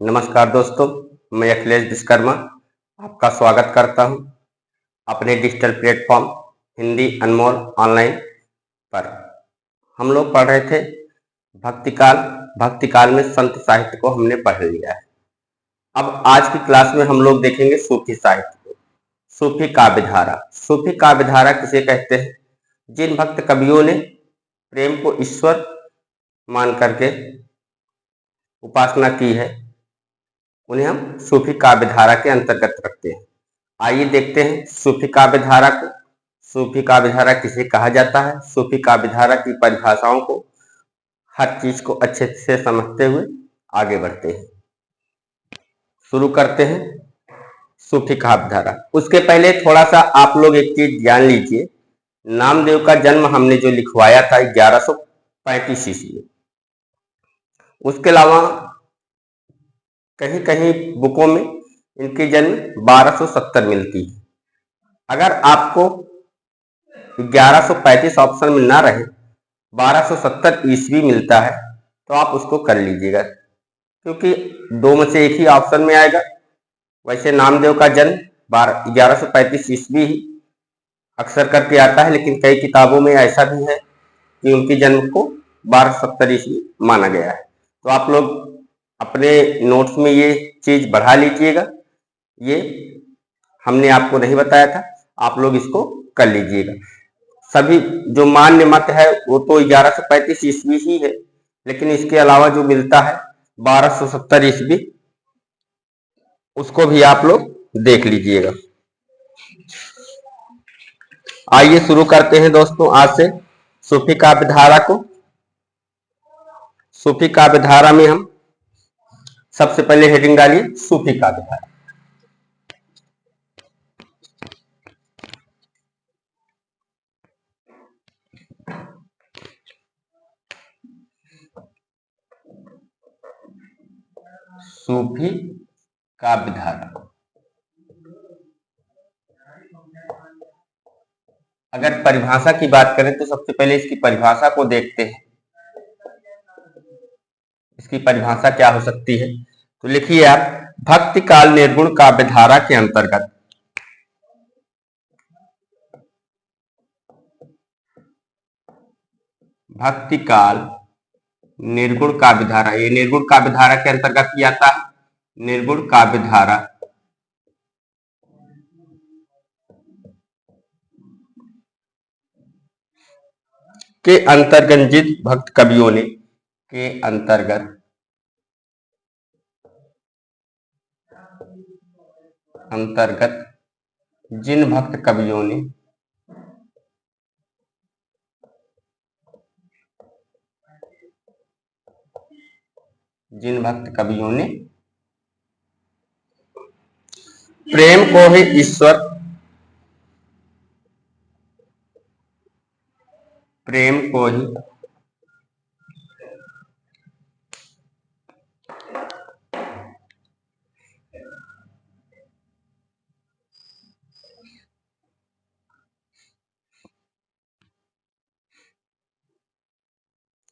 नमस्कार दोस्तों, मैं अखिलेश विश्वकर्मा आपका स्वागत करता हूं अपने डिजिटल प्लेटफॉर्म हिंदी अनमोल ऑनलाइन पर। हम लोग पढ़ रहे थे भक्तिकाल। भक्तिकाल में संत साहित्य को हमने पढ़ लिया है। अब आज की क्लास में हम लोग देखेंगे सूफी साहित्य को। सूफी काव्यधारा। सूफी काव्यधारा किसे कहते हैं? जिन भक्त कवियों ने प्रेम को ईश्वर मान करके उपासना की है उन्हें हम सूफी काव्यधारा के अंतर्गत रखते हैं। आइए देखते हैं सूफी काव्यधारा को। सूफी काव्यधारा किसे कहा जाता है? सूफी काव्यधारा की परिभाषाओं को, हर चीज को अच्छे से समझते हुए आगे बढ़ते हैं। शुरू करते हैं सूफी काव्यधारा। उसके पहले थोड़ा सा आप लोग एक चीज जान लीजिए। नामदेव का जन्म हमने जो लिखवाया था 1135 ईस्वी में। उसके अलावा कहीं कहीं बुकों में इनकी जन्म 1270 मिलती है। अगर आपको 1135 ऑप्शन में ना रहे, 1270 ईस्वी मिलता है तो आप उसको कर लीजिएगा, क्योंकि दो में से एक ही ऑप्शन में आएगा। वैसे नामदेव का जन्म 1135 ईस्वी ही अक्सर करके आता है, लेकिन कई किताबों में ऐसा भी है कि उनके जन्म को 1270 ईस्वी माना गया है। तो आप लोग अपने नोट्स में ये चीज बढ़ा लीजिएगा। ये हमने आपको नहीं बताया था, आप लोग इसको कर लीजिएगा। सभी जो मान्य मत है वो तो 1135 ईस्वी ही है, लेकिन इसके अलावा जो मिलता है 1270 ईस्वी, उसको भी आप लोग देख लीजिएगा। आइए शुरू करते हैं दोस्तों आज से सूफी काव्यधारा को। सूफी काव्यधारा में हम सबसे पहले हेडिंग डालिए सूफी काव्यधारा। सूफी काव्यधारा। अगर परिभाषा की बात करें तो सबसे पहले इसकी परिभाषा को देखते हैं। इसकी परिभाषा क्या हो सकती है? तो लिखिए आप, भक्ति काल निर्गुण काव्यधारा के अंतर्गत भक्ति काल निर्गुण काव्यधारा, ये निर्गुण काव्यधारा के अंतर्गत ही आता है। निर्गुण काव्यधारा के अंतर्गत जिन भक्त कवियों ने जिन भक्त कवियों ने प्रेम को ही ईश्वर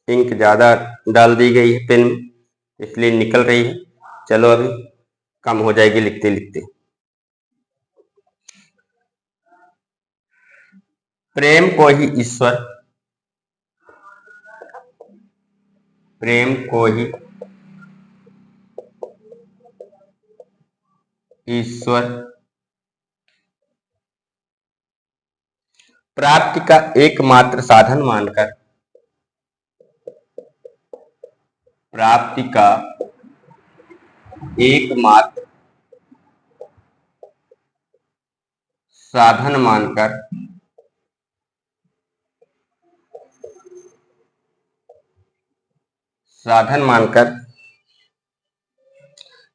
इंक ज्यादा डाल दी गई है पेन में, इसलिए निकल रही है। चलो अभी कम हो जाएगी लिखते लिखते। प्रेम को ही ईश्वर प्राप्ति का एकमात्र साधन मानकर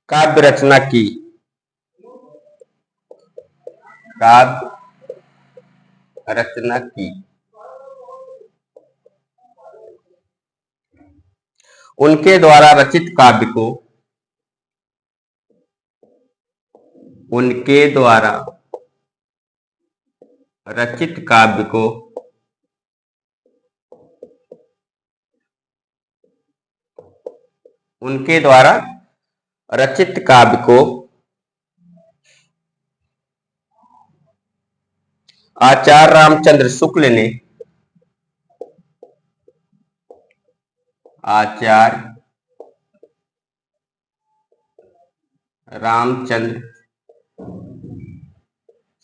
काव्य रचना की। उनके द्वारा रचित काव्य को रचित काव्य को आचार्य रामचंद्र शुक्ल ने आचार्य रामचंद्र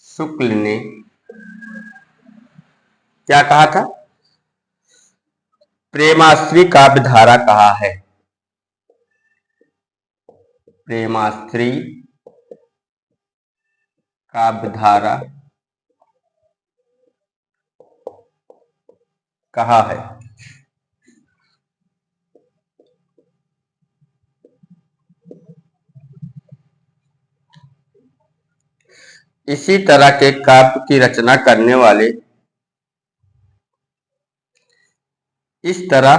शुक्ल ने क्या कहा था? प्रेमाश्री काव्य धारा कहा है। प्रेमाश्री काव्य धारा कहा है। इसी तरह के काव्य की रचना करने वाले इस तरह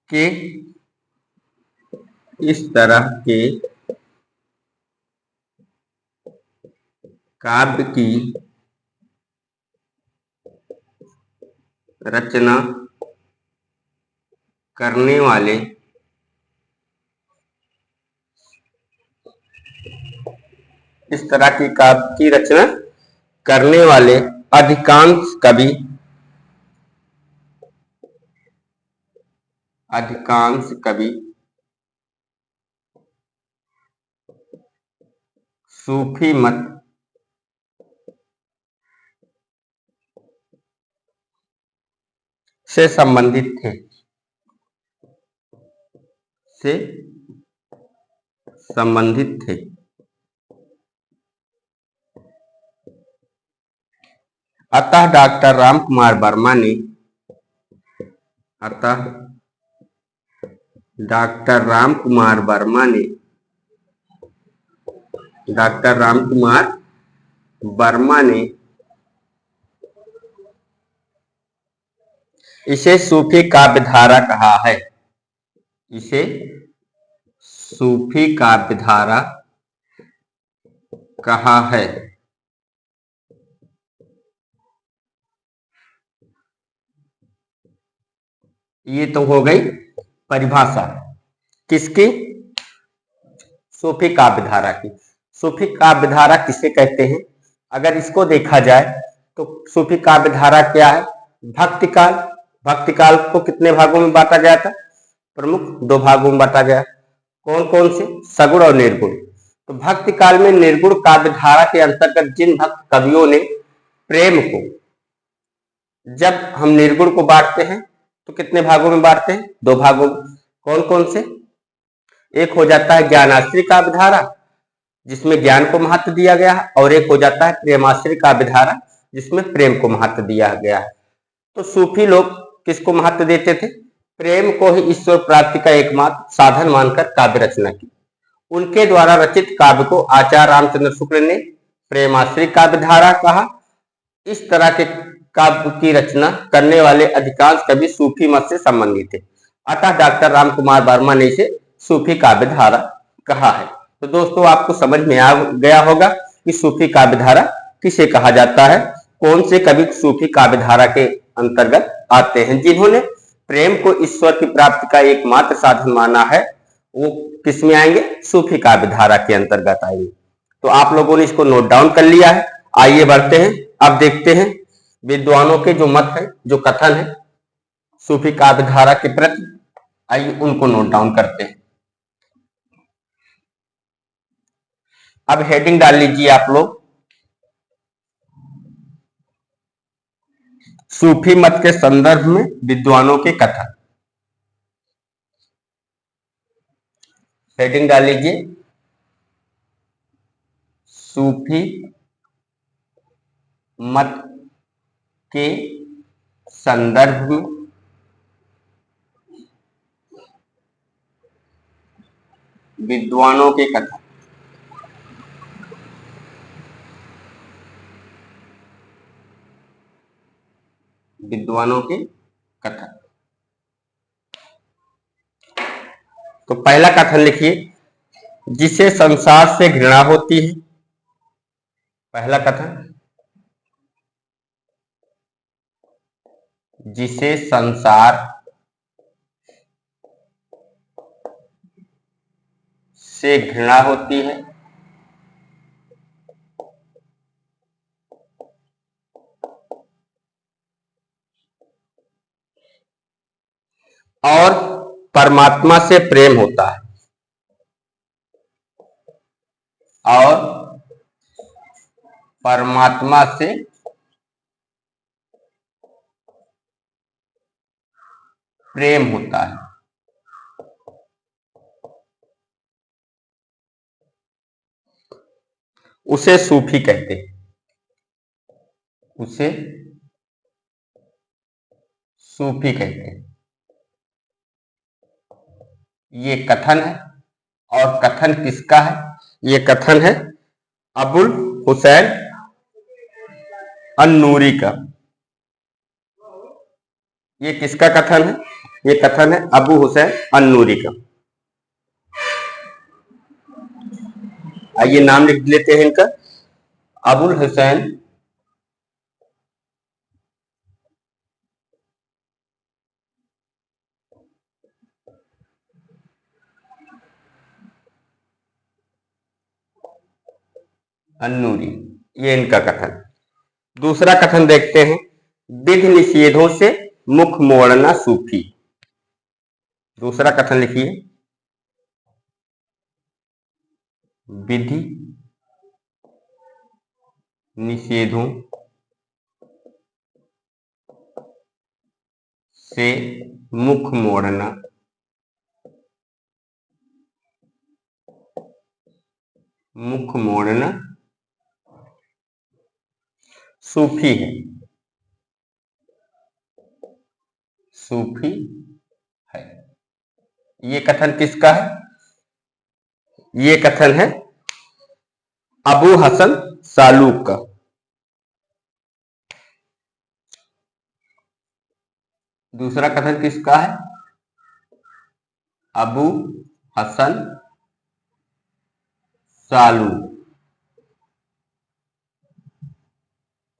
के काव्य की रचना करने वाले अधिकांश कवि सूफी मत से संबंधित थे। अतः डॉक्टर रामकुमार वर्मा ने इसे सूफी काव्य धारा कहा है। इसे सूफी काव्य धारा कहा है। ये तो हो गई परिभाषा किसकी? सूफी काव्य धारा की। सूफी काव्य धारा किसे कहते हैं? अगर इसको देखा जाए तो सूफी काव्य धारा क्या है? भक्ति काल को कितने भागों में बांटा गया था? प्रमुख 2 भागों में बांटा गया। कौन कौन से? सगुण और निर्गुण। तो भक्ति काल में निर्गुण काव्य धारा के अंतर्गत जिन भक्त कवियों ने प्रेम को, जब हम निर्गुण को बांटते हैं तो कितने भागों में बांटते हैं? 2 भागों में। कौन कौन से? एक हो जाता है ज्ञानाश्री काव्य धारा जिसमें ज्ञान को महत्व दिया गया है, और एक हो जाता है प्रेमाश्री काव्य धारा जिसमें प्रेम को महत्व दिया गया है। तो सूफी लोग किसको महत्व देते थे? प्रेम को ही ईश्वर प्राप्ति का एकमात्र साधन मानकर काव्य रचना की। उनके द्वारा रचित काव्य को आचार्य रामचंद्र शुक्ल ने प्रेमाश्री काव्य धारा कहा। इस तरह के काव्य की रचना करने वाले अधिकांश कवि सूफी मत से संबंधित थे। अतः डॉक्टर रामकुमार वर्मा ने इसे सूफी काव्य धारा कहा है। तो दोस्तों, आपको समझ में आ गया होगा कि सूफी काव्य धारा किसे कहा जाता है, कौन से कवि सूफी काव्य धारा के अंतर्गत आते हैं। जिन्होंने प्रेम को ईश्वर की प्राप्ति का एकमात्र साधन माना है, वो किस में आएंगे? सूफी काव्य धारा के अंतर्गत आएंगे। तो आप लोगों ने इसको नोट डाउन कर लिया है। आइए बढ़ते हैं, अब देखते हैं विद्वानों के जो मत है, जो कथन है सूफी काव्य धारा के प्रति। आइए उनको नोट डाउन करते हैं। अब हेडिंग डाल लीजिए आप लोग, सूफी मत के संदर्भ में विद्वानों के कथन। हेडिंग डाल लीजिए, सूफी मत के संदर्भ में विद्वानों के कथन। विद्वानों के कथन। तो पहला कथन लिखिए, जिसे संसार से घृणा होती है। पहला कथन, जिसे संसार से घृणा होती है, और परमात्मा से प्रेम होता है, और परमात्मा से प्रेम होता है। उसे सूफी कहते हैं, उसे सूफी कहते हैं। ये कथन है, और कथन किसका है? ये कथन है अबुल हुसैन अन्नूरी का। ये किसका कथन है? ये कथन है अबू हुसैन अन्नूरी का। आइए नाम लिख लेते हैं इनका, अबुल हुसैन अन्नूरी, ये इनका कथन। दूसरा कथन देखते हैं, विधि निषेधों से मुख मोड़ना सूफी। दूसरा कथन लिखिए, विधि निषेधों से मुख मोड़ना सूफी है, सूफी है। ये कथन किसका है? ये कथन है अबू हसन सालूक का। दूसरा कथन किसका है? अबू हसन सालू।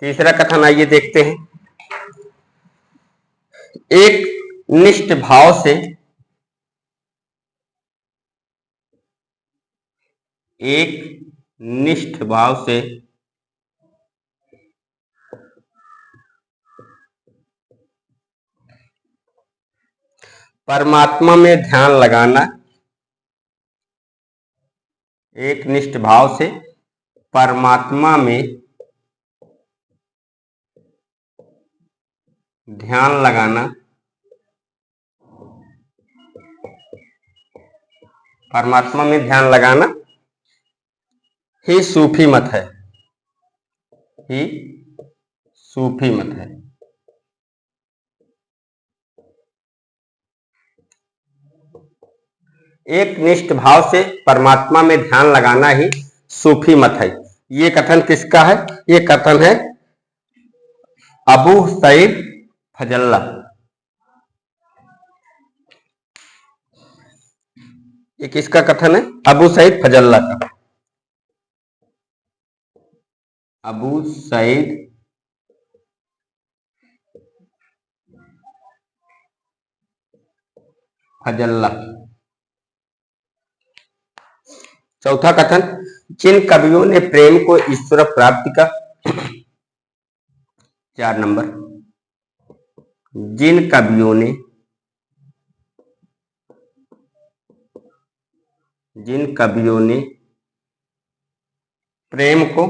तीसरा कथन आइए देखते हैं, एक निष्ठ भाव से परमात्मा में ध्यान लगाना, एक निष्ठ भाव से परमात्मा में ध्यान लगाना, परमात्मा में ध्यान लगाना ही सूफी मत है, ही सूफी मत है। एक निष्ठ भाव से परमात्मा में ध्यान लगाना ही सूफी मत है। ये कथन किसका है? ये कथन है अबू सईद फजल्ला। ये किसका कथन है? अबू सईद फजल्ला का। अबू सईद फजल्ला। चौथा कथन, जिन कवियों ने प्रेम को ईश्वर प्राप्ति का 4 नंबर, जिन कवियों ने प्रेम को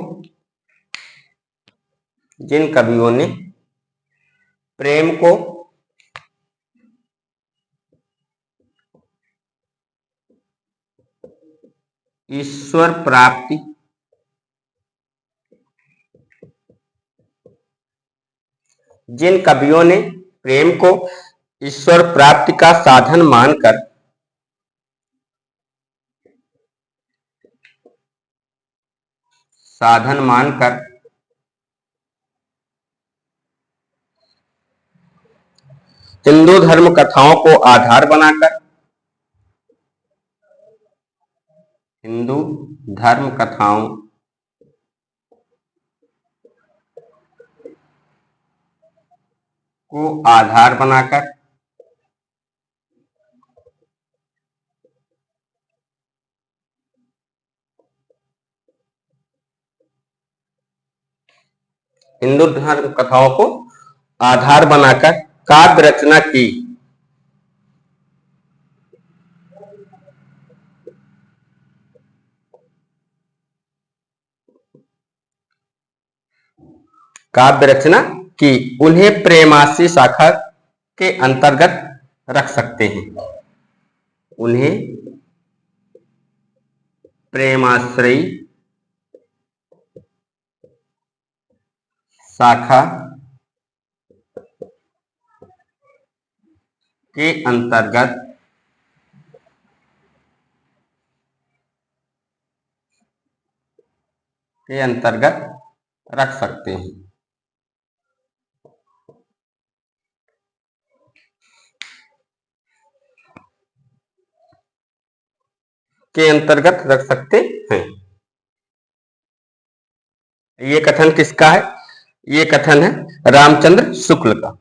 ईश्वर प्राप्ति जिन कवियों ने प्रेम को ईश्वर प्राप्ति का साधन मानकर हिंदू धर्म कथाओं को आधार बनाकर हिंदू धर्म कथाओं को आधार बनाकर हिंदू धर्म कथाओं को आधार बनाकर काव्य रचना की। काव्य रचना की। उन्हें प्रेमाश्री शाखा के अंतर्गत रख सकते हैं। उन्हें प्रेमाश्रयी शाखा के अंतर्गत रख सकते हैं। के अंतर्गत रख सकते हैं। ये कथन किसका है? ये कथन है रामचंद्र शुक्ल का।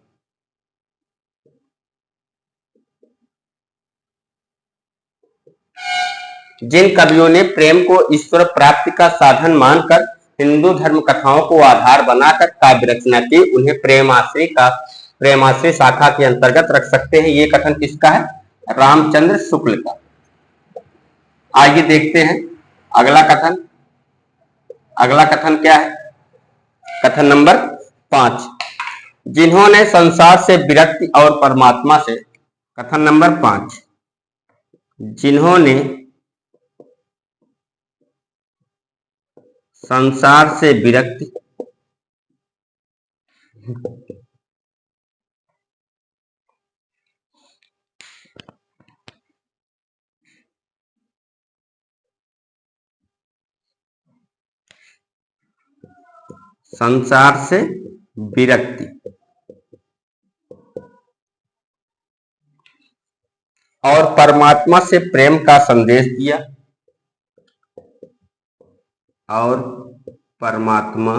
जिन कवियों ने प्रेम को ईश्वर प्राप्ति का साधन मानकर हिंदू धर्म कथाओं को आधार बनाकर काव्य रचना की, उन्हें प्रेमाश्री शाखा के अंतर्गत रख सकते हैं। ये कथन किसका है? रामचंद्र शुक्ल का। आइए देखते हैं अगला कथन। अगला कथन क्या है? कथन नंबर 5, जिन्होंने संसार से विरक्ति और परमात्मा से। कथन नंबर 5, जिन्होंने संसार से विरक्ति और परमात्मा से प्रेम का संदेश दिया। और परमात्मा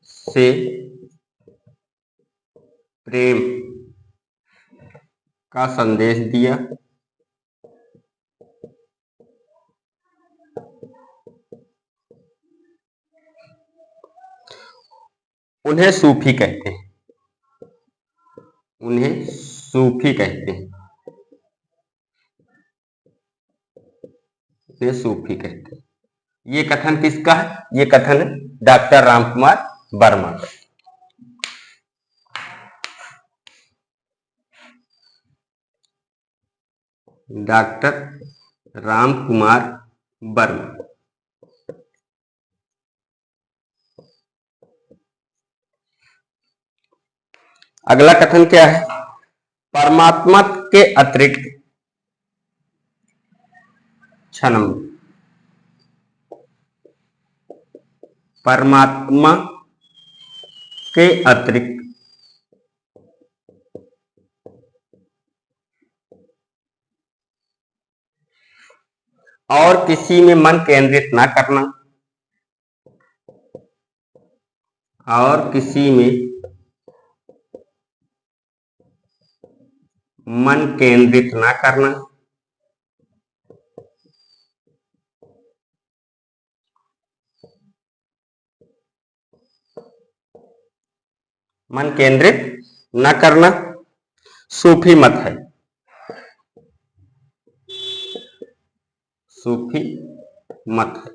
से प्रेम का संदेश दिया। उन्हें सूफी कहते हैं। उन्हें सूफी कहते हैं। उन्हें सूफी कहते हैं। ये कथन किसका है? ये कथन है डॉक्टर रामकुमार वर्मा का। डॉक्टर रामकुमार वर्मा। अगला कथन क्या है? परमात्मा के अतिरिक्त क्षणम। परमात्मा के अतिरिक्त और किसी में मन केंद्रित ना करना। और किसी में मन केंद्रित ना करना। मन केंद्रित न करना सूफी मत है। सूफी मत है।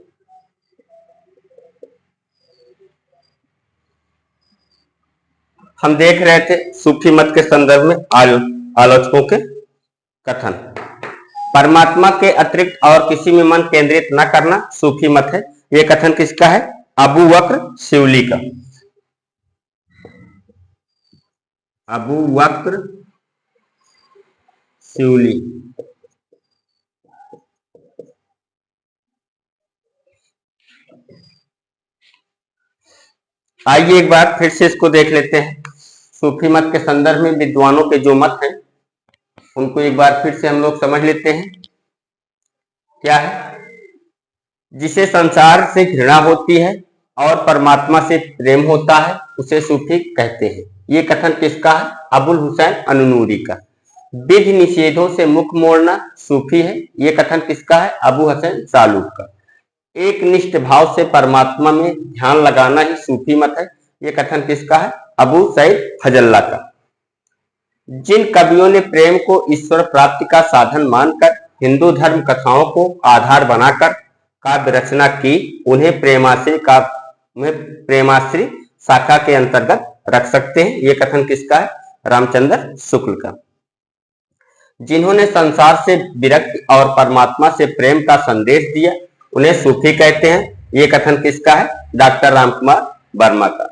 हम देख रहे थे सूफी मत के संदर्भ में आलोचकों के कथन। परमात्मा के अतिरिक्त और किसी में मन केंद्रित न करना सूफी मत है। यह कथन किसका है? अबू बकर शिवली का। अबू बकर शिवली। आइए एक बार फिर से इसको देख लेते हैं। सूफी मत के संदर्भ में विद्वानों के जो मत हैं उनको एक बार फिर से हम लोग समझ लेते हैं। क्या है? जिसे संसार से घृणा होती है और परमात्मा से प्रेम होता है उसे सूफी कहते हैं। ये कथन किसका है? अबुल हुसैन अननूरी का। विधि निषेधों से मुख मोड़ना सूफी है। ये कथन किसका है? अबू हसन सालूक का। एक निष्ठ भाव से परमात्मा में ध्यान लगाना ही सूफी मत है। ये कथन किसका है? अबू सईद फजल्ला का। जिन कवियों ने प्रेम को ईश्वर प्राप्ति का साधन मानकर हिंदू धर्म कथाओं को आधार बनाकर काव्य रचना की, उन्हें प्रेमाश्री शाखा के अंतर्गत रख सकते हैं। ये कथन किसका है? रामचंद्र शुक्ल का। जिन्होंने संसार से विरक्ति और परमात्मा से प्रेम का संदेश दिया, उन्हें सूफी कहते हैं। ये कथन किसका है? डॉक्टर रामकुमार वर्मा का।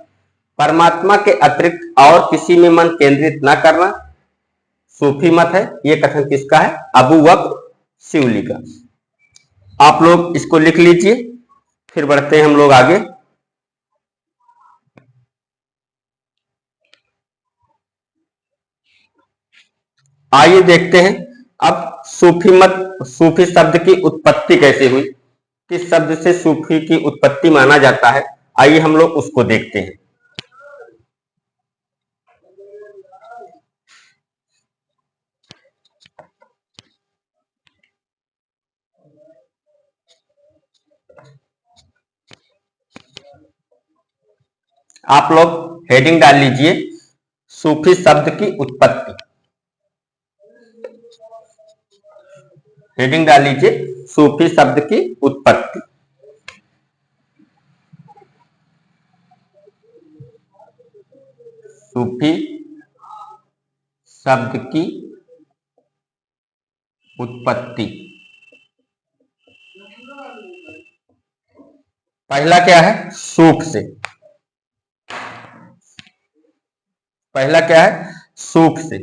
परमात्मा के अतिरिक्त और किसी में मन केंद्रित न करना सूफी मत है। ये कथन किसका है? अबू बकर शिवली का। आप लोग इसको लिख लीजिए, फिर बढ़ते हैं हम लोग आगे। आइए देखते हैं अब सूफी शब्द की उत्पत्ति कैसे हुई, किस शब्द से सूफी की उत्पत्ति माना जाता है। आइए हम लोग उसको देखते हैं। आप लोग हेडिंग डाल लीजिए, सूफी शब्द की उत्पत्ति। हेडिंग डाल लीजिए, सूफी शब्द की उत्पत्ति। सूफी शब्द की उत्पत्ति। पहला क्या है? सूफ से। पहला क्या है? सूफ से।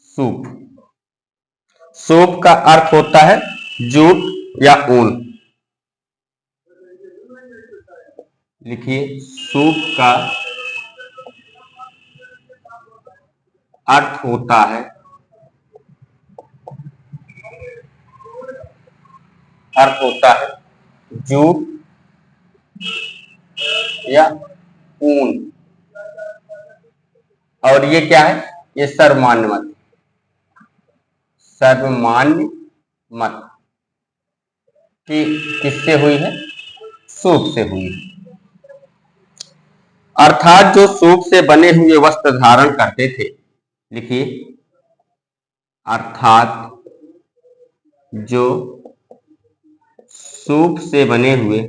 सूफ, सूफ का अर्थ होता है जूट या ऊन। लिखिए, सूफ का अर्थ होता है जूट या ऊन। और ये क्या है? ये सर्वमान्य मत। सर्वमान्य मत कि किससे हुई है? सूफ से हुई है। अर्थात जो सूफ से बने हुए वस्त्र धारण करते थे। लिखिए, अर्थात जो सूफ से बने हुए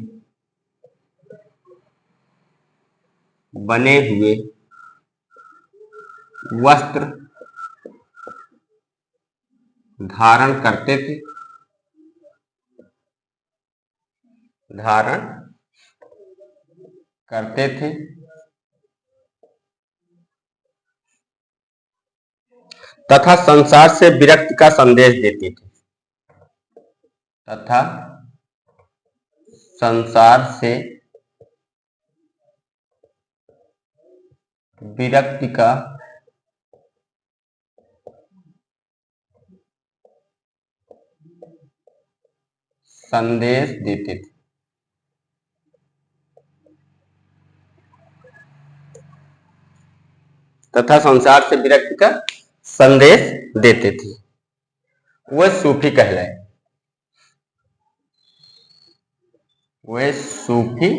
वस्त्र धारण करते थे, तथा संसार से विरक्ति का संदेश देते थे। तथा संसार से विरक्ति का संदेश देते थे। तथा संसार से विरक्ति का संदेश देते थे, वह सूफी कहलाए। वह सूफी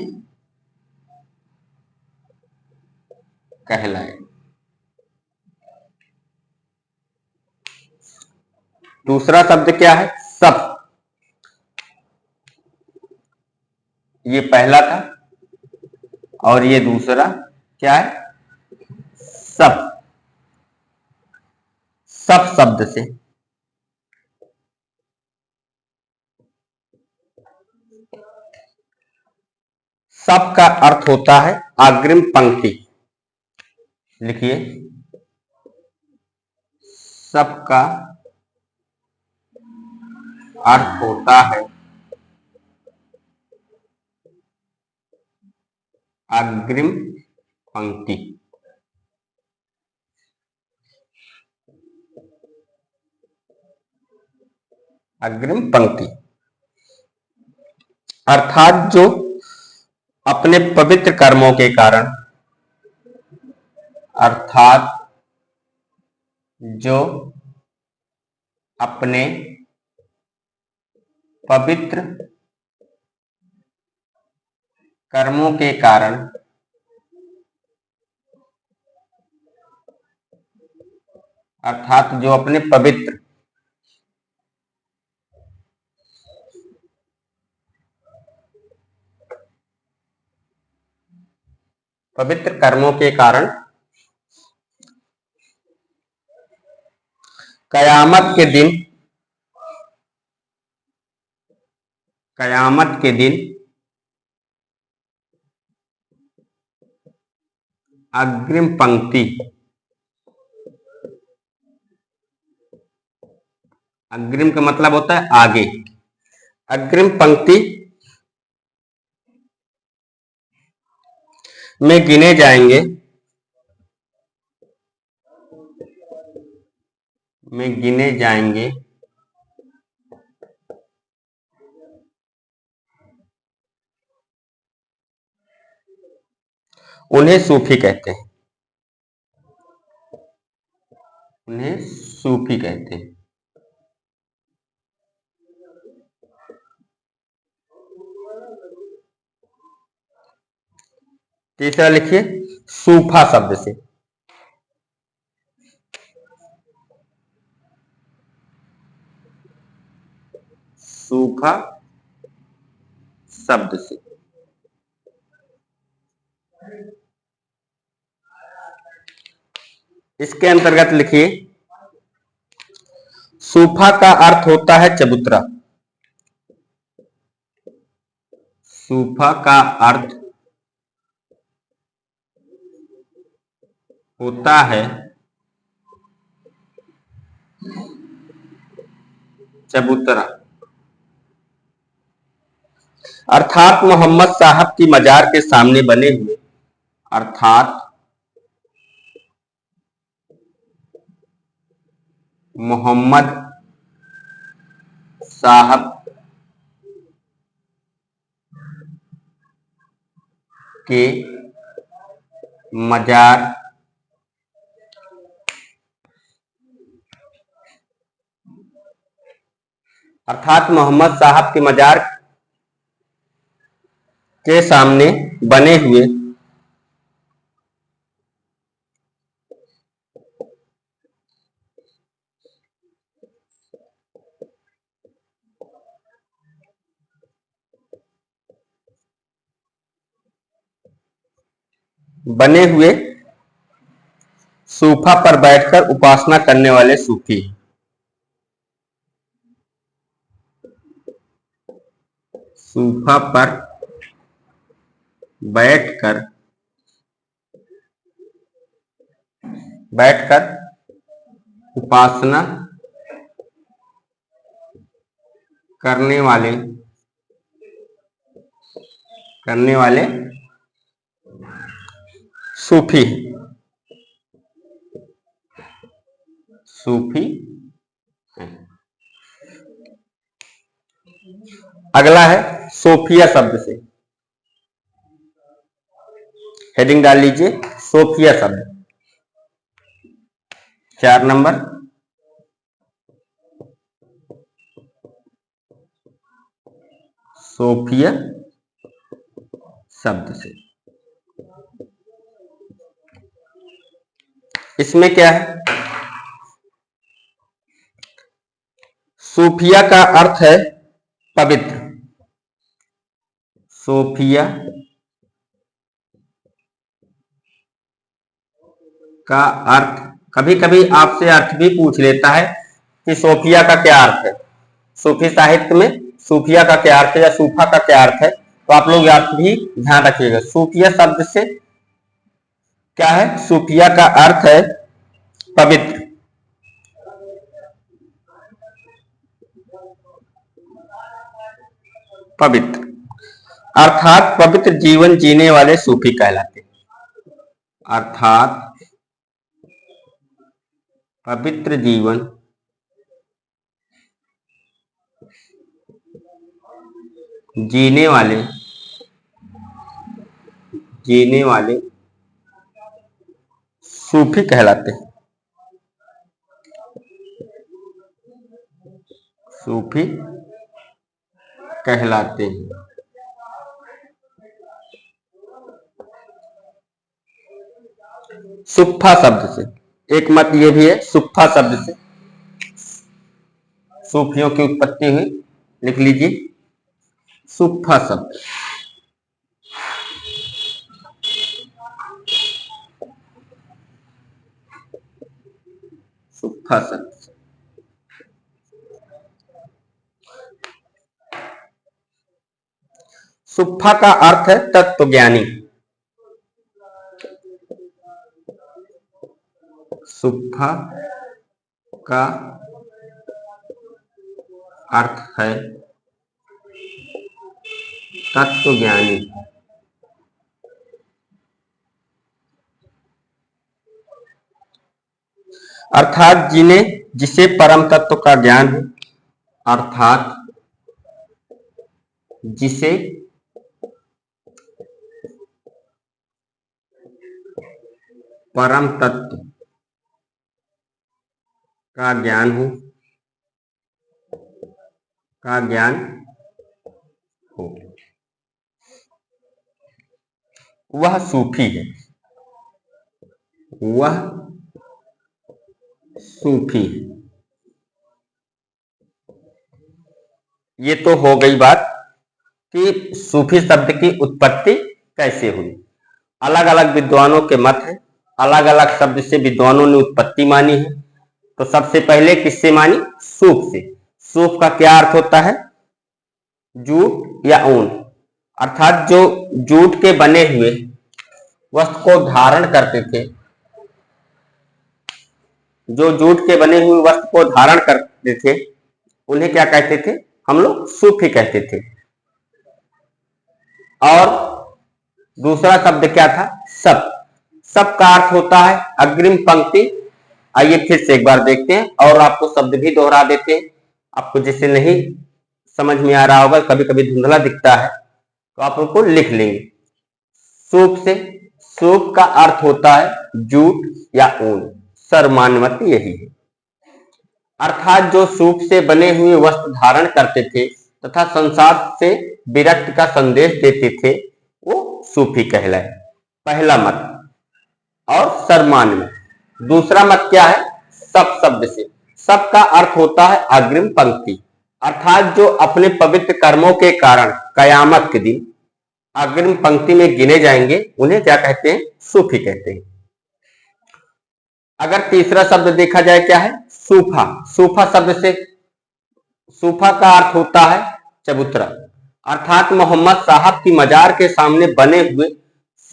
कहलाए। दूसरा शब्द क्या है? सब। ये पहला था और ये दूसरा क्या है? सब। सब शब्द से सब का अर्थ होता है अग्रिम पंक्ति। लिखिए, सब का अर्थ होता है अग्रिम पंक्ति। अग्रिम पंक्ति अर्थात जो अपने पवित्र कर्मों के कारण, अर्थात जो अपने पवित्र कर्मों के कारण अर्थात जो अपने पवित्र कर्मों के कारण कयामत के दिन अग्रिम पंक्ति, अग्रिम का मतलब होता है आगे, अग्रिम पंक्ति में गिने जाएंगे उन्हें सूफी कहते हैं। तीसरा लिखिए सूफा शब्द से। सूफा शब्द से इसके अंतर्गत लिखिए सूफा का अर्थ होता है चबूतरा। सूफा का अर्थ होता है चबूतरा, अर्थात मोहम्मद साहब की मजार के सामने बने हुए, अर्थात मोहम्मद साहब के मजार अर्थात मोहम्मद साहब के मजार के सामने बने हुए सूफा पर बैठकर उपासना करने वाले सूफी। सूफा पर बैठकर उपासना करने वाले सूफी हैं। अगला है सोफिया शब्द से। हेडिंग डाल लीजिए सोफिया शब्द। 4 नंबर सोफिया शब्द से। इसमें क्या है? सूफिया का अर्थ है पवित्र। सूफिया का अर्थ, कभी कभी आपसे अर्थ भी पूछ लेता है कि सूफिया का क्या अर्थ है। सूफी साहित्य में सूफिया का क्या अर्थ है या सूफा का क्या अर्थ है, तो आप लोग अर्थ भी ध्यान रखिएगा। सूफिया शब्द से क्या है? सूफिया का अर्थ है पवित्र। अर्थात पवित्र जीवन जीने वाले सूफी कहलाते हैं। अर्थात पवित्र जीवन जीने वाले सूफी कहलाते हैं। सूफी कहलाते हैं। सुफ्फा शब्द से, एक मत ये भी है, सुफ्फा शब्द से सूफियों की उत्पत्ति हुई। लिख लीजिए सुफ्फा शब्द। सुफ्फा शब्द, सुफ्फा का अर्थ है तत्वज्ञानी। सुफ्फा का अर्थ है तत्वज्ञानी। अर्थात जिसे परम तत्व का ज्ञान है, अर्थात जिसे परम तत्व का ज्ञान हो, वह सूफी है। वह सूफी है। ये तो हो गई बात कि सूफी शब्द की उत्पत्ति कैसे हुई। अलग अलग विद्वानों के मत हैं, अलग अलग शब्द से विद्वानों ने उत्पत्ति मानी है। तो सबसे पहले किससे मानी? सूफ से। सूफ का क्या अर्थ होता है? जूट या ऊन, अर्थात जो जूट के बने हुए वस्त्र को धारण करते थे, जो जूट के बने हुए वस्त्र को धारण करते थे, उन्हें क्या कहते थे? हम लोग सूफी कहते थे। और दूसरा शब्द क्या था? सब। सब का अर्थ होता है अग्रिम पंक्ति। आइए फिर से एक बार देखते हैं और आपको शब्द भी दोहरा देते हैं। आपको जिसे नहीं समझ में आ रहा होगा, कभी कभी धुंधला दिखता है, तो आप उनको लिख लेंगे। सूप से, सूप का अर्थ होता है जूट या ऊन। सर्वमान्यमत यही है। अर्थात जो सूप से बने हुए वस्त्र धारण करते थे तथा संसार से विरक्ति का संदेश देते थे, वो सूफी कहलाए। पहला मत। और सर्वमान्य। दूसरा मत क्या है? सब शब्द से। सब का अर्थ होता है अग्रिम पंक्ति, अर्थात जो अपने पवित्र कर्मों के कारण कयामत के दिन अग्रिम पंक्ति में गिने जाएंगे, उन्हें क्या कहते हैं? सूफी कहते हैं। अगर तीसरा शब्द देखा जाए, क्या है? सूफा। सूफा शब्द से, सूफा का अर्थ होता है चबूतरा, अर्थात मोहम्मद साहब की मजार के सामने बने हुए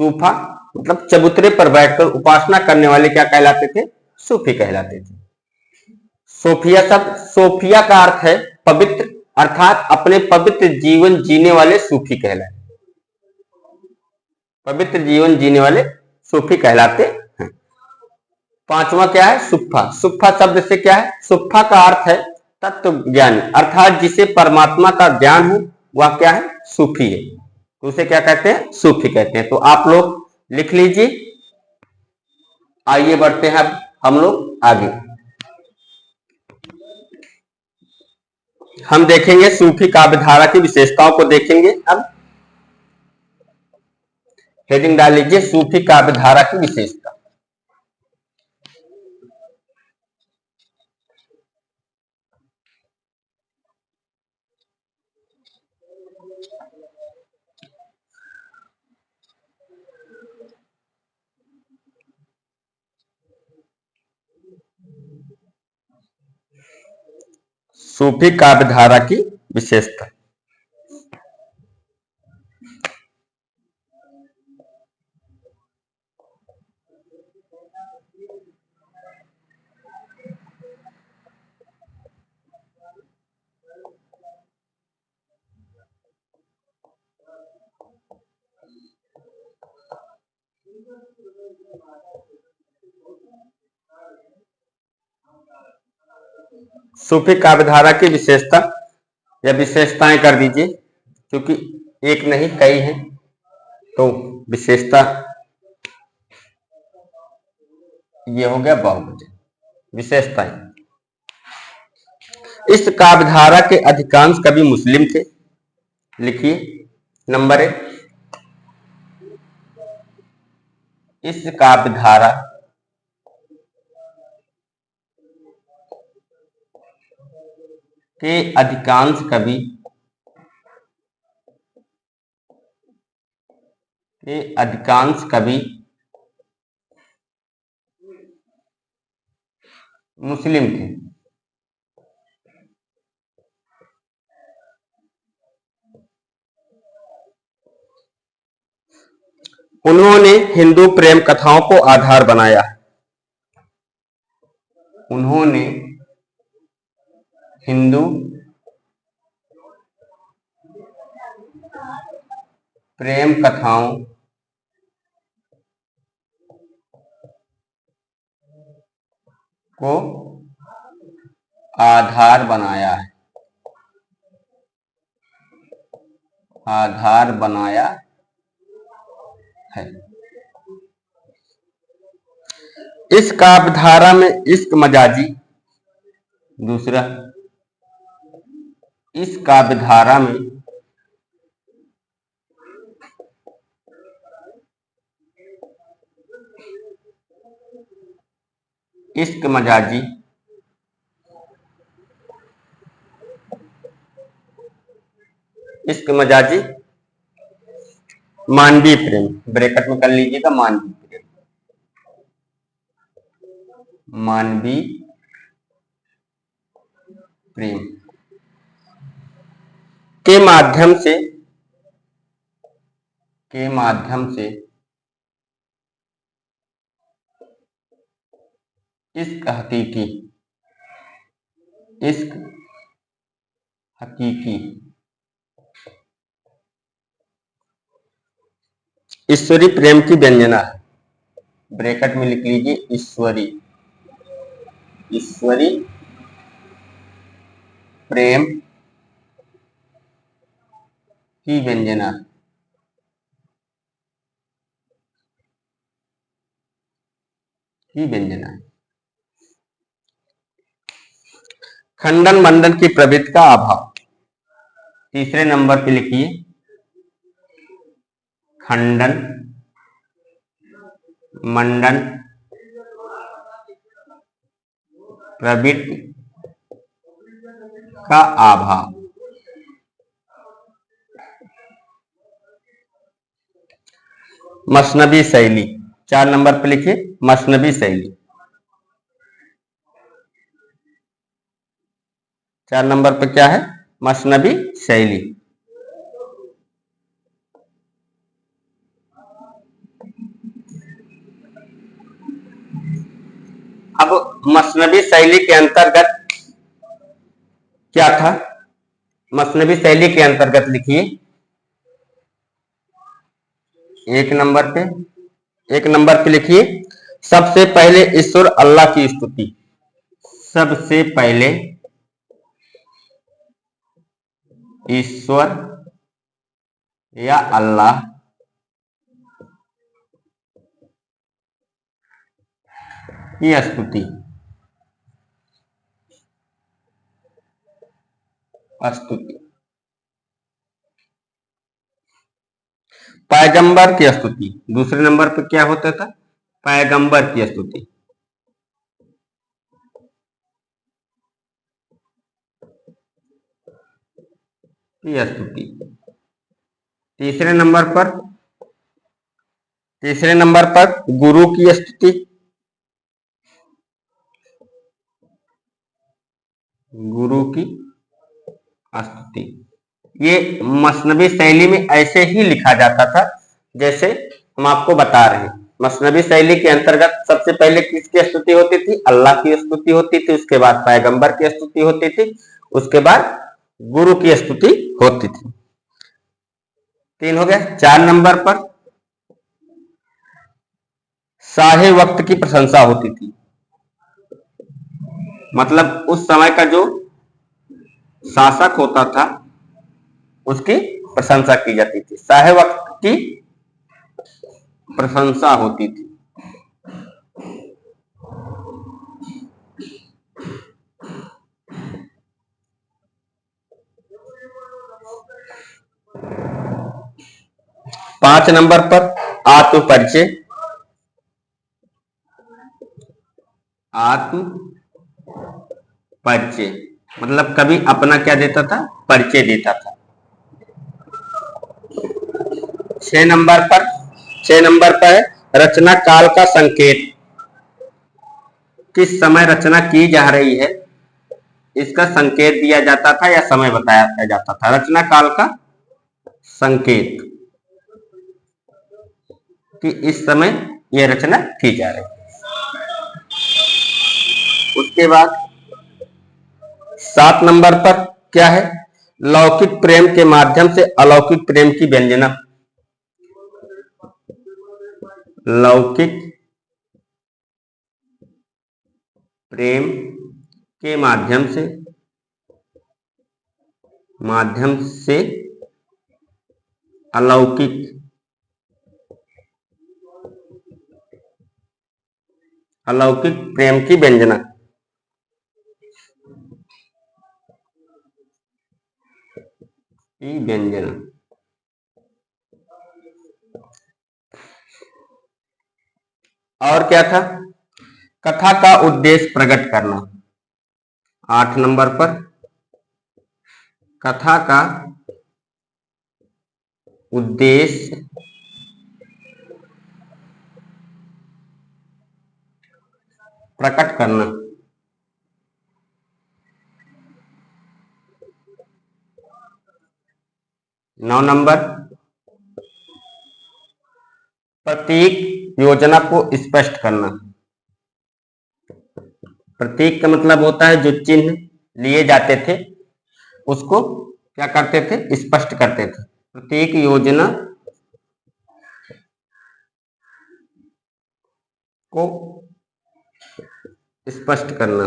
सूफा, मतलब चबूतरे पर बैठकर उपासना करने वाले क्या कहलाते थे? सूफी कहलाते थे। सोफिया शब्द, सोफिया का अर्थ है पवित्र, अर्थात अपने पवित्र जीवन जीने वाले सूफी कहलाते। पवित्र जीवन जीने वाले सूफी कहलाते हैं। पांचवा क्या है? सुफ्फा। सुफ्फा शब्द से क्या है? सुफ्फा का अर्थ है तत्व ज्ञानी, अर्थात जिसे परमात्मा का ज्ञान हो, वह क्या है? सूफी है। तो उसे क्या कहते हैं? सूफी कहते हैं। तो आप लोग लिख लीजिए। आइए बढ़ते हैं अब हम लोग आगे। हम देखेंगे सूफी काव्यधारा की विशेषताओं को देखेंगे। अब हेडिंग डाल लीजिए, सूफी काव्यधारा की विशेषता। सूफी काव्यधारा की विशेषता। सूफी काव्यधारा की विशेषता या विशेषताएं कर दीजिए, क्योंकि एक नहीं कई हैं, तो विशेषता ये हो गया बहुवचन। विशेषताएं, इस काव्यधारा के अधिकांश कवि मुस्लिम थे। लिखिए नंबर 1, इस काव्यधारा के अधिकांश कवि मुस्लिम थे। उन्होंने हिंदू प्रेम कथाओं को आधार बनाया। उन्होंने हिंदू प्रेम कथाओं को आधार बनाया है। इस काव्यधारा में इश्क मजाजी, दूसरा, इस काव्यधारा में इश्क मजाजी मानवीय प्रेम, ब्रैकेट में कर लीजिएगा, मानवीय प्रेम के माध्यम से इश्क हकीकी ईश्वरी प्रेम की व्यंजना है। ब्रैकेट में लिख लीजिए ईश्वरी प्रेम की व्यंजना है। खंडन मंडन की प्रवृत्ति का अभाव, तीसरे नंबर पे लिखिए खंडन मंडन प्रवृत्ति का अभाव। मसनवी शैली, 4 नंबर पे लिखिए मसनवी शैली, 4 नंबर पे क्या है? मसनवी शैली। अब मसनवी शैली के अंतर्गत क्या था? मसनवी शैली के अंतर्गत लिखिए एक नंबर पे लिखिए सबसे पहले ईश्वर अल्लाह की स्तुति। सबसे पहले ईश्वर या अल्लाह की स्तुति। पैगंबर की स्तुति, दूसरे नंबर पे क्या होता था? पैगंबर की स्तुति। तीसरे नंबर पर गुरु की स्तुति। ये मसनवी शैली में ऐसे ही लिखा जाता था जैसे हम आपको बता रहे हैं। मसनवी शैली के अंतर्गत सबसे पहले किसकी स्तुति होती थी? अल्लाह की स्तुति होती थी, उसके बाद पैगंबर की स्तुति होती थी, उसके बाद गुरु की स्तुति होती थी। 3 हो गया। 4 नंबर पर साहे वक्त की प्रशंसा होती थी, मतलब उस समय का जो शासक होता था उसकी प्रशंसा की जाती थी, साहे वक्त की प्रशंसा होती थी। 5 नंबर पर आत्म परिचय। आत्म परिचय मतलब कवि अपना क्या देता था, परिचय देता था। 6 नंबर पर 6 नंबर पर है रचना काल का संकेत। किस समय रचना की जा रही है इसका संकेत दिया जाता था या समय बताया जाता था। रचना काल का संकेत कि इस समय यह रचना की जा रही है। उसके बाद 7 नंबर पर क्या है, लौकिक प्रेम के माध्यम से अलौकिक प्रेम की व्यंजना। लौकिक प्रेम के माध्यम से अलौकिक प्रेम की व्यंजना। और क्या था, कथा का उद्देश्य प्रकट करना। 8 नंबर पर कथा का उद्देश्य प्रकट करना। 9 नंबर प्रतीक योजना को स्पष्ट करना। प्रतीक का मतलब होता है जो चिन्ह लिए जाते थे उसको क्या करते थे, स्पष्ट करते थे। प्रतीक योजना को स्पष्ट करना।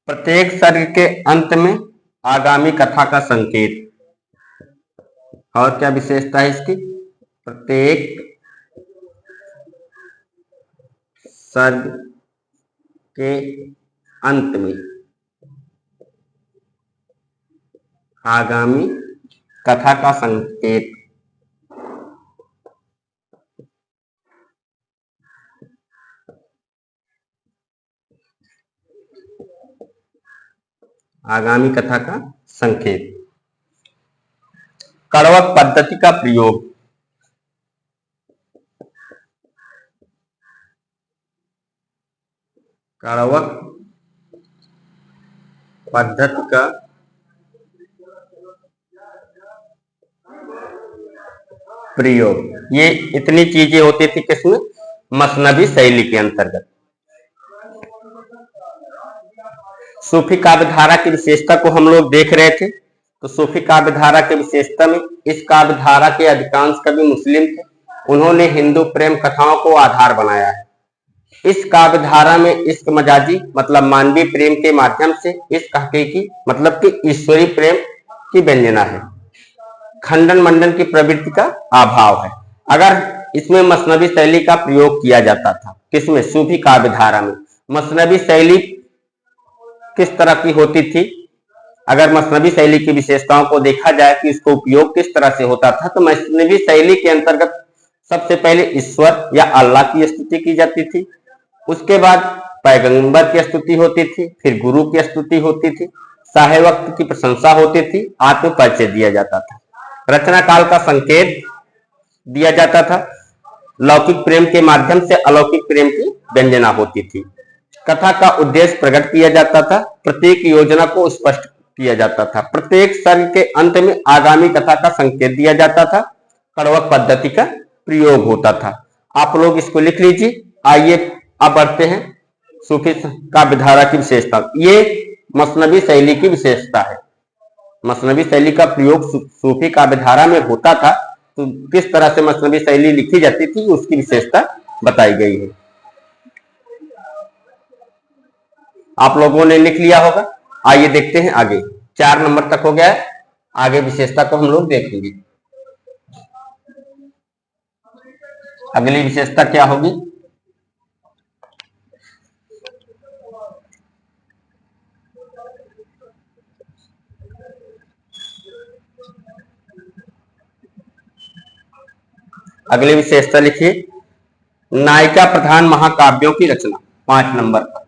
प्रत्येक सर्ग के अंत में आगामी कथा का संकेत। और क्या विशेषता है इसकी, प्रत्येक सर्ग के अंत में आगामी कथा का संकेत। आगामी कथा का संकेत। कड़वक पद्धति का प्रयोग। कड़वक पद्धति का प्रयोग। ये इतनी चीजें होती थी किसमें, मसनवी शैली के अंतर्गत। सूफी काव्य धारा की विशेषता को हम लोग देख रहे थे। तो सूफी काव्य धारा की विशेषता में इस काव्य धारा के अधिकांश कवि मुस्लिम थे। उन्होंने हिंदू प्रेम कथाओं को आधार बनाया है। इस काव्य धारा में इश्क मजाजी मतलब मानवीय प्रेम के माध्यम से इश्क हकीकी मतलब कि ईश्वरीय प्रेम की व्यंजना है। खंडन मंडन की प्रवृत्ति का अभाव है। अगर इसमें मसनवी शैली का प्रयोग किया जाता था, किसमें, सूफी काव्य धारा में। मसनवी शैली किस तरह की होती थी, अगर मसनवी शैली की विशेषताओं को देखा जाए कि इसको उपयोग किस तरह से होता था, तो मसनवी शैली के अंतर्गत सबसे पहले ईश्वर या अल्लाह की स्तुति की जाती थी। उसके बाद पैगंबर की स्तुति होती थी, फिर गुरु की स्तुति होती थी, साहे वक्त की प्रशंसा होती थी, आत्म परिचय दिया जाता था, रचना काल का संकेत दिया जाता था, लौकिक प्रेम के माध्यम से अलौकिक प्रेम की व्यंजना होती थी, कथा का उद्देश्य प्रकट किया जाता था, प्रत्येक योजना को स्पष्ट किया जाता था, प्रत्येक सर्ग के अंत में आगामी कथा का संकेत दिया जाता था, कड़वक पद्धति का प्रयोग होता था। आप लोग इसको लिख लीजिए। आइए अब बढ़ते हैं सूफी काव्य धारा की विशेषता। ये मसनवी शैली की विशेषता है। मसनवी शैली का प्रयोग सूफी काव्य धारा में होता था, तो किस तरह से मसनवी शैली लिखी जाती थी उसकी विशेषता बताई गई है। आप लोगों ने लिख लिया होगा। आइए देखते हैं आगे। 4 नंबर तक हो गया है, आगे विशेषता को हम लोग देखेंगे। अगली विशेषता क्या होगी? अगली विशेषता लिखिए, नायिका प्रधान महाकाव्यों की रचना। 5 नंबर पर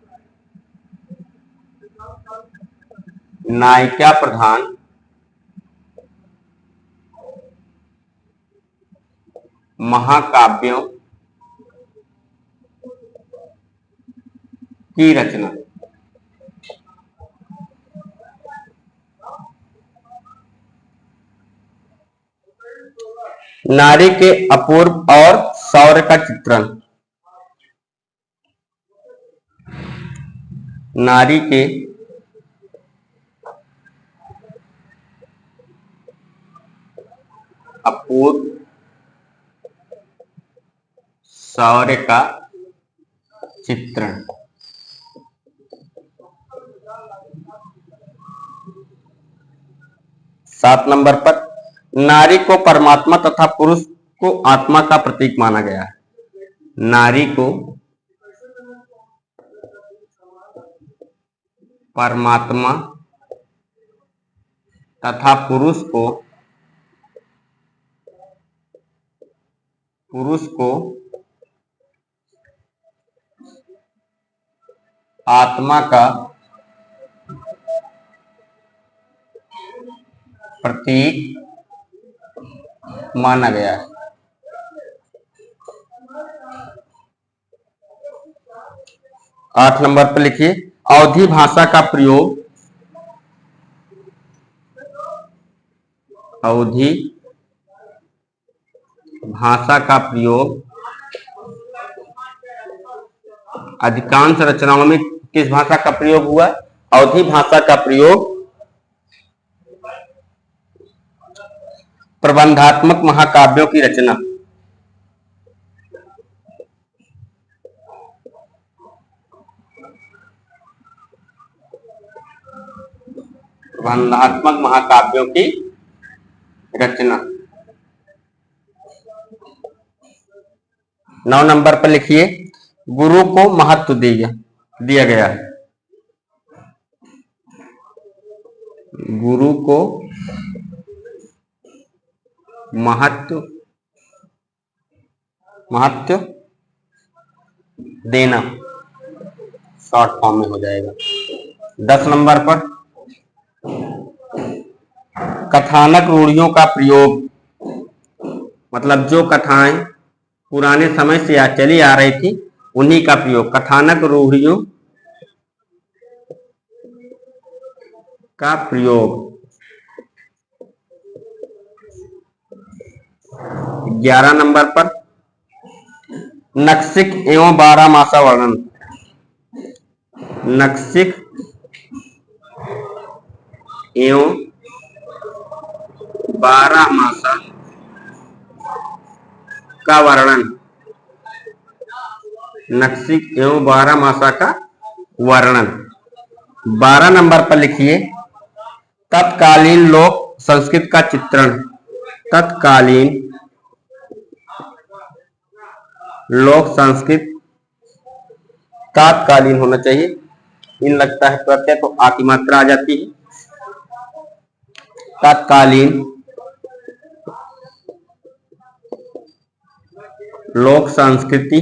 नायिका प्रधान महाकाव्यों की रचना। नारी के अपूर्व और शौर्य का चित्रण। नारी के अपूर्व शौर्य का चित्रण। सात नंबर पर नारी को परमात्मा तथा पुरुष को आत्मा का प्रतीक माना गया है। नारी को परमात्मा तथा पुरुष को आत्मा का प्रतीक माना गया है। 8 नंबर पर लिखिए, अवधी भाषा का प्रयोग। अवधी भाषा का प्रयोग अधिकांश रचनाओं में किस भाषा का प्रयोग हुआ? अवधी भाषा का प्रयोग प्रबंधात्मक महाकाव्यों की रचना। प्रबंधात्मक महाकाव्यों की रचना। 9 नंबर पर लिखिए, गुरु को महत्व दिया गया है। गुरु को महत्व देना, शॉर्ट फॉर्म में हो जाएगा। 10 नंबर पर कथानक रूढ़ियों का प्रयोग, मतलब जो कथाएं पुराने समय से चली आ रही थी उन्हीं का प्रयोग। कथानक रूढ़ियों का प्रयोग। 11 नंबर पर नक्सिक एवं बारहमासा वर्णन। नक्सिक एवं बारहमासा का वर्णन। नक्सिक एवं बारहमासा का वर्णन। 12 नंबर पर लिखिए, तत्कालीन लोक संस्कृति का चित्रण। तत्कालीन लोक संस्कृति, तात्कालीन होना चाहिए, इन लगता है प्रत्यय तो आ की मात्रा आ जाती है। तत्कालीन लोक संस्कृति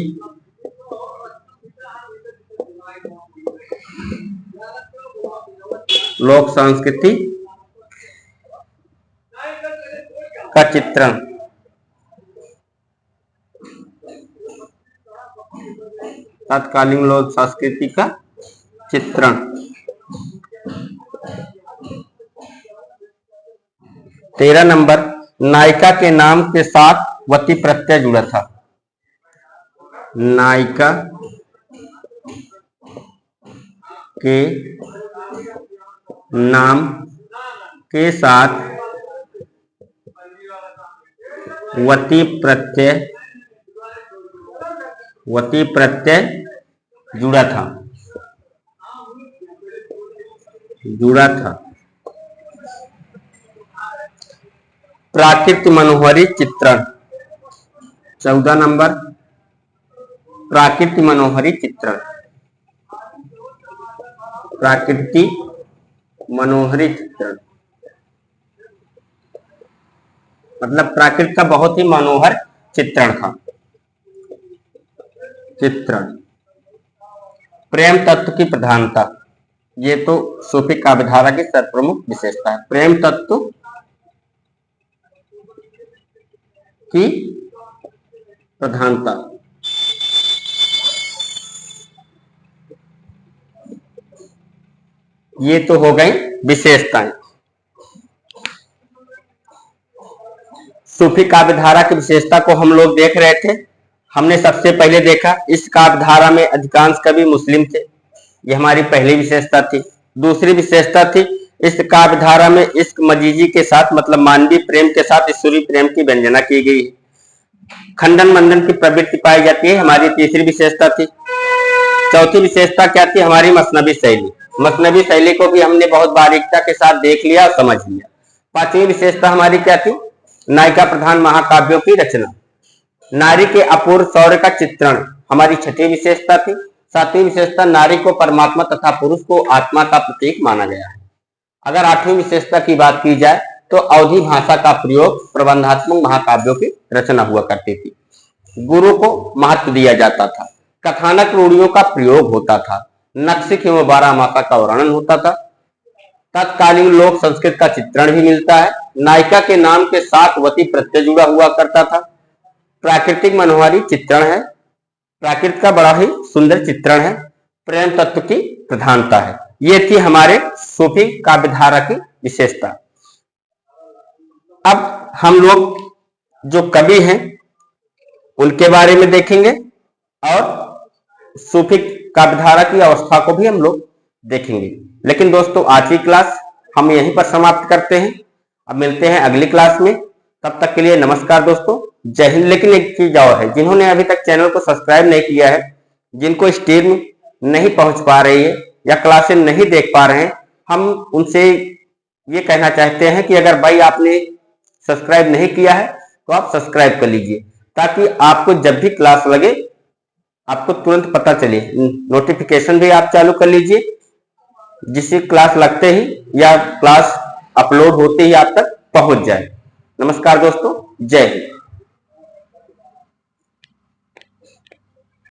का चित्रण। तत्कालीन लोक संस्कृति का चित्रण। 13 नंबर, नायिका के नाम के साथ वती प्रत्यय जुड़ा था। नायिका के नाम के साथ वती प्रत्यय जुड़ा था। प्राकृत मनोहरी चित्रण। 14 नंबर, प्राकृतिक मनोहरी चित्रण। प्राकृतिक मनोहरी चित्रण मतलब प्राकृति का बहुत ही मनोहर चित्रण था। चित्रण। प्रेम तत्व की प्रधानता, ये तो सूफी काव्यधारा की सर्वप्रमुख विशेषता है। प्रेम तत्व की प्रधानता, ये तो हो गई विशेषताएं। सूफी काव्यधारा की विशेषता को हम लोग देख रहे थे। हमने सबसे पहले देखा इस काव्यधारा में अधिकांश कवि मुस्लिम थे, ये हमारी पहली विशेषता थी। दूसरी विशेषता थी इस काव्यधारा में इश्क मजीजी के साथ मतलब मानवीय प्रेम के साथ ईश्वरीय प्रेम की व्यंजना की गई है। खंडन मंडन की प्रवृत्ति पाई जाती है, हमारी तीसरी विशेषता थी। चौथी विशेषता क्या थी? हमारी मसनवी शैली। मसनवी शैली को भी हमने बहुत बारीकता के साथ देख लिया और समझ लिया। पांचवी विशेषता हमारी क्या थी? नायिका प्रधान महाकाव्यों की रचना। नारी के अपूर्व शौर्य का चित्रण हमारी छठी विशेषता थी। सातवीं विशेषता नारी को परमात्मा तथा पुरुष को आत्मा का प्रतीक माना गया है। अगर आठवीं विशेषता की बात की जाए तो अवधी भाषा का प्रयोग प्रबंधात्मक महाकाव्यों की रचना हुआ करती थी। गुरु को महत्व दिया जाता था। कथानक रूढ़ियों का प्रयोग होता था। नक्सिक एवं बारहमासा का वर्णन होता था। तत्कालीन लोक संस्कृत का चित्रण भी मिलता है। नायिका के नाम के साथ वती प्रत्यय जुड़ा हुआ करता था। प्राकृतिक मनोहारी चित्रण है। प्राकृतिक का बड़ा ही सुंदर चित्रण है। प्रेम तत्व की प्रधानता है। ये थी हमारे सूफी काव्यधारा की विशेषता। अब हम लोग जो कवि हैं उनके बारे में देखेंगे और सूफी काव्यधारा की अवस्था को भी हम लोग देखेंगे। लेकिन दोस्तों आज की क्लास हम यहीं पर समाप्त करते हैं। अब मिलते हैं अगली क्लास में। तब तक के लिए नमस्कार दोस्तों, जय हिंद। लेकिन एक चीज और है, जिन्होंने अभी तक चैनल को सब्सक्राइब नहीं किया है, जिनको स्ट्रीम नहीं पहुंच पा रही है या क्लासें नहीं देख पा रहे हैं, हम उनसे ये कहना चाहते हैं कि अगर भाई आपने सब्सक्राइब नहीं किया है तो आप सब्सक्राइब कर लीजिए, ताकि आपको जब भी क्लास लगे आपको तुरंत पता चले। नोटिफिकेशन भी आप चालू कर लीजिए, जिससे क्लास लगते ही या क्लास अपलोड होते ही आप तक पहुंच जाए। नमस्कार दोस्तों, जय हिंद।